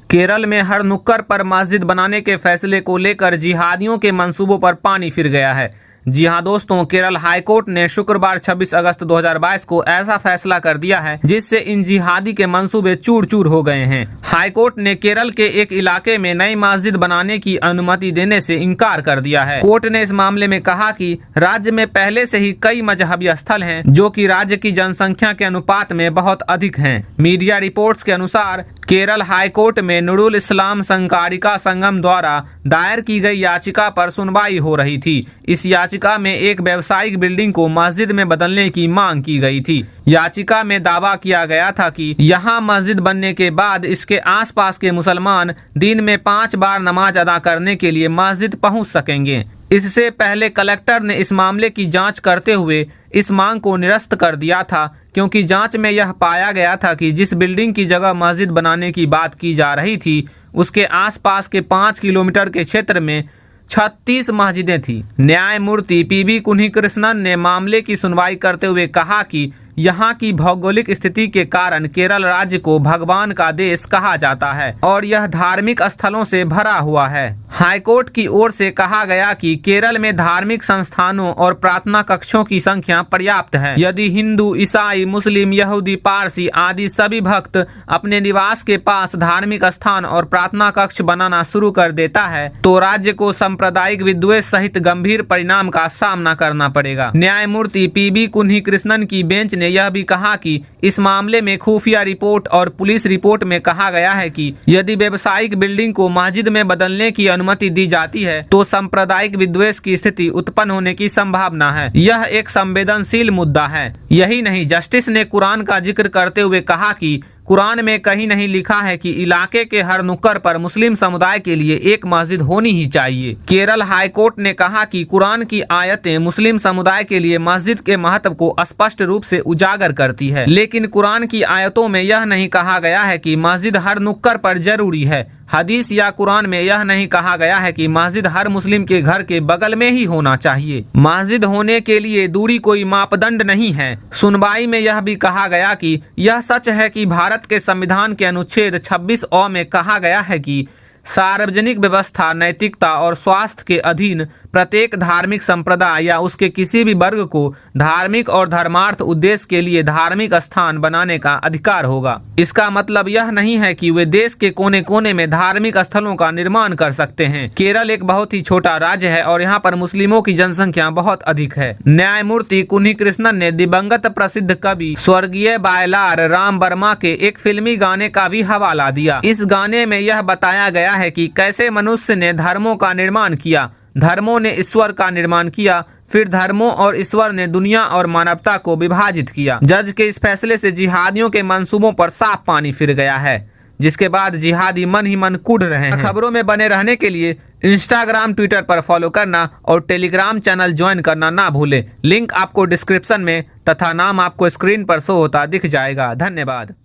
केरल में हर नुक्कड़ पर मस्जिद बनाने के फैसले को लेकर जिहादियों के मंसूबों पर पानी फिर गया है। जी हां दोस्तों, केरल हाईकोर्ट ने शुक्रवार 26 अगस्त 2022 को ऐसा फैसला कर दिया है जिससे इन जिहादी के मंसूबे चूर चूर हो गए हैं। हाईकोर्ट ने केरल के एक इलाके में नई मस्जिद बनाने की अनुमति देने से इनकार कर दिया है। कोर्ट ने इस मामले में कहा कि राज्य में पहले से ही कई मजहबी स्थल हैं जो कि राज्य की जनसंख्या के अनुपात में बहुत अधिक हैं। मीडिया रिपोर्ट्स के अनुसार केरल हाईकोर्ट में नूरुल इस्लाम संकारिका संगम द्वारा दायर की गई याचिका पर सुनवाई हो रही थी। इस याचिका में एक व्यावसायिक बिल्डिंग को मस्जिद में बदलने की मांग की गई थी। याचिका में दावा किया गया था कि यहां मस्जिद बनने के बाद इसके आसपास के मुसलमान दिन में 5 बार नमाज अदा करने के लिए मस्जिद पहुंच सकेंगे। इससे पहले कलेक्टर ने इस मामले की जांच करते हुए इस मांग को निरस्त कर दिया था, क्योंकि जांच में यह पाया गया था कि जिस बिल्डिंग की जगह मस्जिद बनाने की बात की जा रही थी उसके आसपास के 5 किलोमीटर के क्षेत्र में 36 मस्जिदें थी। न्यायमूर्ति पीबी कुन्हीकृष्णन ने मामले की सुनवाई करते हुए कहा कि यहाँ की भौगोलिक स्थिति के कारण केरल राज्य को भगवान का देश कहा जाता है और यह धार्मिक स्थलों से भरा हुआ है। हाईकोर्ट की ओर से कहा गया कि केरल में धार्मिक संस्थानों और प्रार्थना कक्षों की संख्या पर्याप्त है। यदि हिंदू, ईसाई, मुस्लिम, यहूदी, पारसी आदि सभी भक्त अपने निवास के पास धार्मिक स्थान और प्रार्थना कक्ष बनाना शुरू कर देता है तो राज्य को सांप्रदायिक विद्वेष सहित गंभीर परिणाम का सामना करना पड़ेगा। न्यायमूर्ति पीबी कुन्हीकृष्णन की बेंच ने यह भी कहा कि इस मामले में खुफिया रिपोर्ट और पुलिस रिपोर्ट में कहा गया है कि यदि व्यावसायिक बिल्डिंग को मस्जिद में बदलने की अनुमति दी जाती है तो सांप्रदायिक विद्वेष की स्थिति उत्पन्न होने की संभावना है। यह एक संवेदनशील मुद्दा है। यही नहीं, जस्टिस ने कुरान का जिक्र करते हुए कहा कि कुरान में कहीं नहीं लिखा है कि इलाके के हर नुक्कड़ पर मुस्लिम समुदाय के लिए एक मस्जिद होनी ही चाहिए। केरल हाईकोर्ट ने कहा कि कुरान की आयतें मुस्लिम समुदाय के लिए मस्जिद के महत्व को स्पष्ट रूप से उजागर करती है, लेकिन कुरान की आयतों में यह नहीं कहा गया है कि मस्जिद हर नुक्कड़ पर जरूरी है। हदीस या कुरान में यह नहीं कहा गया है कि मस्जिद हर मुस्लिम के घर के बगल में ही होना चाहिए। मस्जिद होने के लिए दूरी कोई मापदंड नहीं है। सुनवाई में यह भी कहा गया कि यह सच है कि भारत के संविधान के अनुच्छेद 26 में कहा गया है कि सार्वजनिक व्यवस्था, नैतिकता और स्वास्थ्य के अधीन प्रत्येक धार्मिक संप्रदाय या उसके किसी भी वर्ग को धार्मिक और धर्मार्थ उद्देश्य के लिए धार्मिक स्थान बनाने का अधिकार होगा। इसका मतलब यह नहीं है कि वे देश के कोने कोने में धार्मिक स्थलों का निर्माण कर सकते हैं। केरल एक बहुत ही छोटा राज्य है और यहाँ पर मुस्लिमों की जनसंख्या बहुत अधिक है। न्यायमूर्ति कुन्हीकृष्णन ने दिवंगत प्रसिद्ध कवि स्वर्गीय वायलार राम वर्मा के एक फिल्मी गाने का भी हवाला दिया। इस गाने में यह बताया गया है कि कैसे मनुष्य ने धर्मों का निर्माण किया, धर्मों ने ईश्वर का निर्माण किया, फिर धर्मों और ईश्वर ने दुनिया और मानवता को विभाजित किया। जज के इस फैसले से जिहादियों के मंसूबों पर साफ पानी फिर गया है, जिसके बाद जिहादी मन ही मन कूद रहे हैं। खबरों में बने रहने के लिए इंस्टाग्राम, ट्विटर पर फॉलो करना और टेलीग्राम चैनल ज्वाइन करना ना भूलें। लिंक आपको डिस्क्रिप्शन में तथा नाम आपको स्क्रीन पर शो होता दिख जाएगा। धन्यवाद।